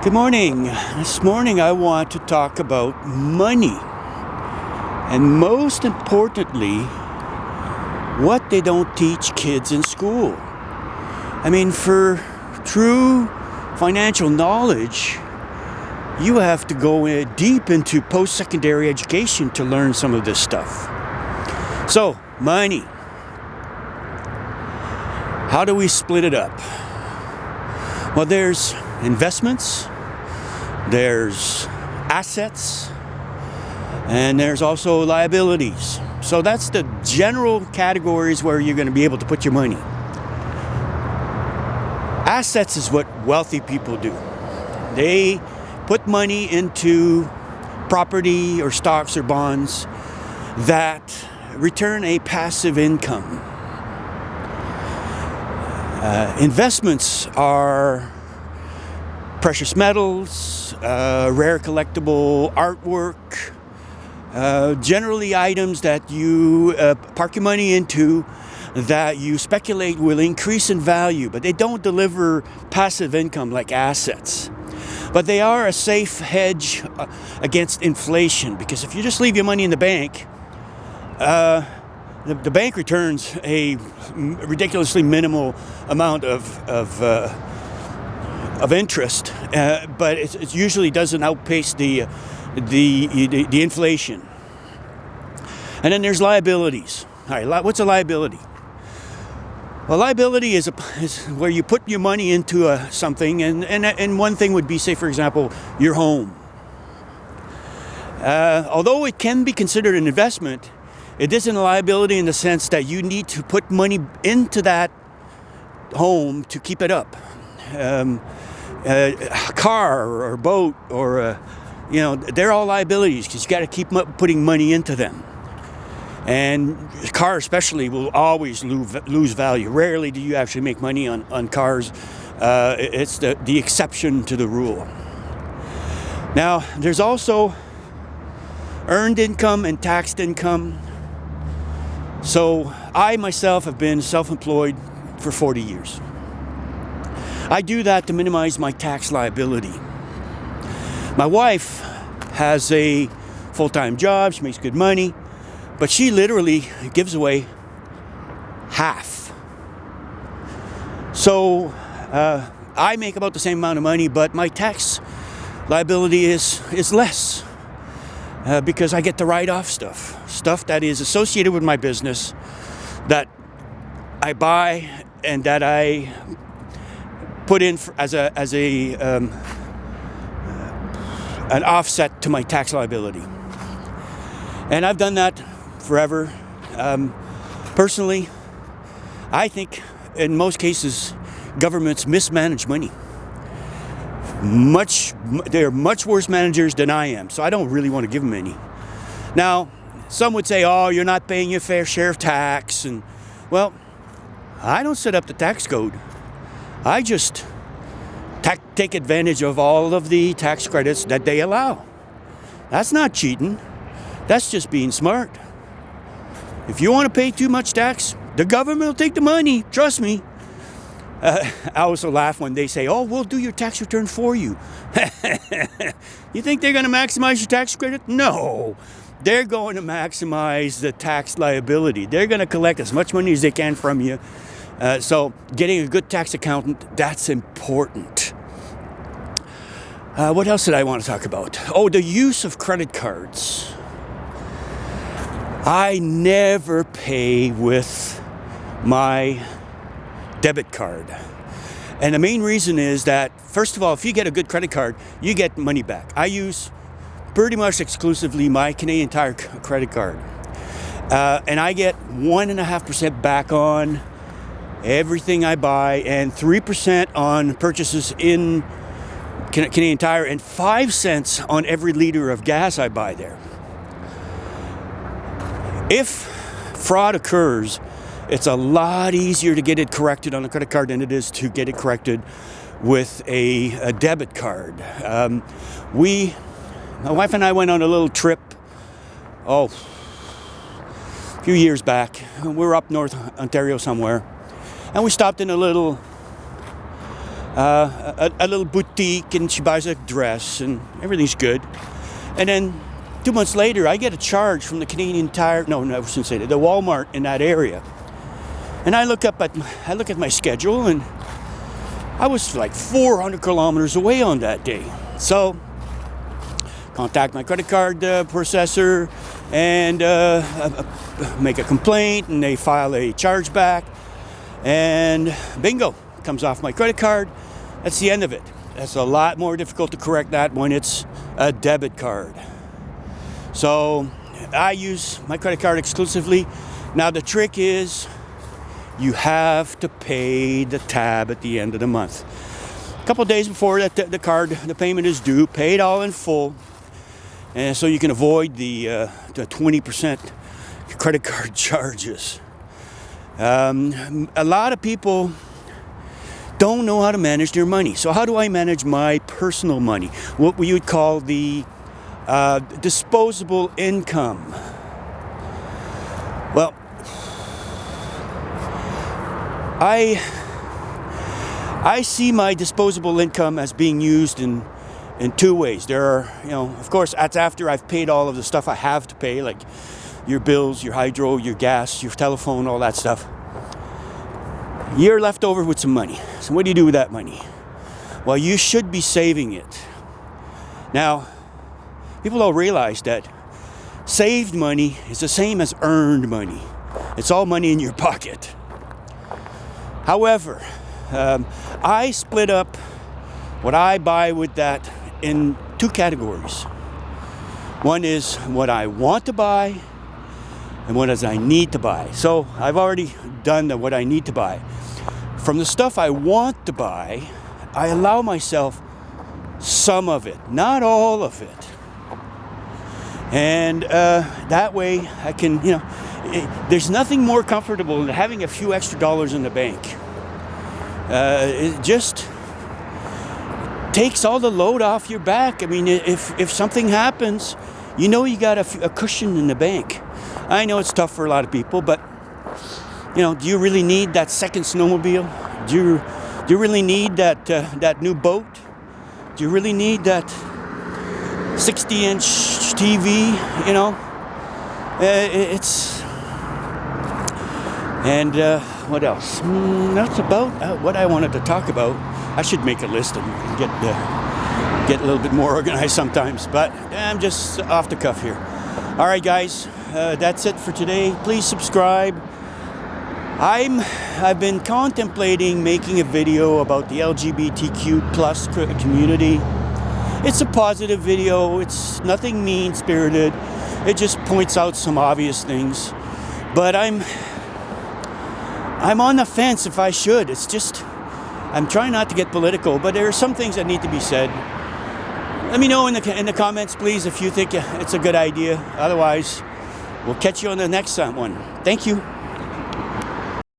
Good morning. This morning I want to talk about money. And most importantly, what they don't teach kids in school. I mean, for true financial knowledge, you have to go deep into post-secondary education to learn some of this stuff. So, money. How do we split it up? Well, there's investments, there's assets, and there's also liabilities. So that's the general categories where you're going to be able to put your money. Assets is what wealthy people do. They put money into property or stocks or bonds that return a passive income. Investments are precious metals, rare collectible artwork, generally items that you park your money into that you speculate will increase in value, but they don't deliver passive income like assets. But they are a safe hedge against inflation, because if you just leave your money in the bank, the bank returns a ridiculously minimal amount of interest, but it usually doesn't outpace the inflation. And then there's liabilities. All right, what's a liability? Well, liability is where you put your money into something, and one thing would be, say, for example, your home. Although it can be considered an investment, it isn't a liability in the sense that you need to put money into that home to keep it up. A car or a boat or they're all liabilities because you got to keep putting money into them. And a car especially will always lose value. Rarely do you actually make money on cars. It's the exception to the rule. Now, there's also earned income and taxed income. So I myself have been self-employed for 40 years. I do that to minimize my tax liability. My wife has a full-time job. She makes good money. But she literally gives away half. So I make about the same amount of money, but my tax liability is less because I get to write off stuff that is associated with my business that I buy and that I put in as an offset to my tax liability. And I've done that forever. Personally, I think in most cases governments mismanage money. They're much worse managers than I am, so I don't really want to give them any. Now, some would say, "Oh, you're not paying your fair share of tax," and well, I don't set up the tax code. I just take advantage of all of the tax credits that they allow. That's not cheating. That's just being smart. If you want to pay too much tax, the government will take the money. Trust me. I also laugh when they say, "Oh, we'll do your tax return for you." You think they're going to maximize your tax credit? No. They're going to maximize the tax liability. They're going to collect as much money as they can from you. So getting a good tax accountant, that's important. What else did I want to talk about? Oh, the use of credit cards. I never pay with my debit card. And the main reason is that, first of all, if you get a good credit card, you get money back. I use pretty much exclusively my Canadian Tire credit card. And I get 1.5% back on everything I buy, and 3% on purchases in Canadian Tire, and 5 cents on every liter of gas I buy there. If fraud occurs, it's a lot easier to get it corrected on a credit card than it is to get it corrected with a debit card. My wife and I went on a little trip, a few years back. We were up north Ontario somewhere, and we stopped in a little a little boutique, and she buys a dress, and everything's good. And then 2 months later, I get a charge from the Canadian Tire. No, I shouldn't say that. The Walmart in that area. And I look at my schedule, and I was like 400 kilometers away on that day. So, contact my credit card processor and make a complaint, and they file a chargeback, and bingo, comes off my credit card. That's the end of it. It's a lot more difficult to correct that when it's a debit card. So I use my credit card exclusively. Now the trick is you have to pay the tab at the end of the month. A couple of days before the payment is due, pay it all in full, and so you can avoid the 20% credit card charges. A lot of people don't know how to manage their money. So how do I manage my personal money? What we would call the disposable income. Well, I see my disposable income as being used in two ways. There are, of course, that's after I've paid all of the stuff I have to pay, like your bills, your hydro, your gas, your telephone, all that stuff. You're left over with some money. So what do you do with that money? Well, you should be saving it. Now, people don't realize that saved money is the same as earned money. It's all money in your pocket. However, I split up what I buy with that in two categories. One is what I want to buy, and what is I need to buy. So I've already done what I need to buy. From the stuff I want to buy, I allow myself some of it, not all of it. And that way I can, there's nothing more comfortable than having a few extra dollars in the bank. It just takes all the load off your back. I mean, if something happens, you got a cushion in the bank. I know it's tough for a lot of people, but do you really need that second snowmobile? Do you really need that new boat? Do you really need that 60-inch TV? It's and what else? That's about what I wanted to talk about. I should make a list and get a little bit more organized sometimes, but I'm just off the cuff here. All right, guys, that's it for today. Please subscribe. I've been contemplating making a video about the LGBTQ plus community. It's a positive video. It's nothing mean-spirited. It just points out some obvious things. But I'm on the fence if I should. It's just, I'm trying not to get political, but there are some things that need to be said. Let me know in the comments, please, if you think it's a good idea. Otherwise, we'll catch you on the next one. Thank you.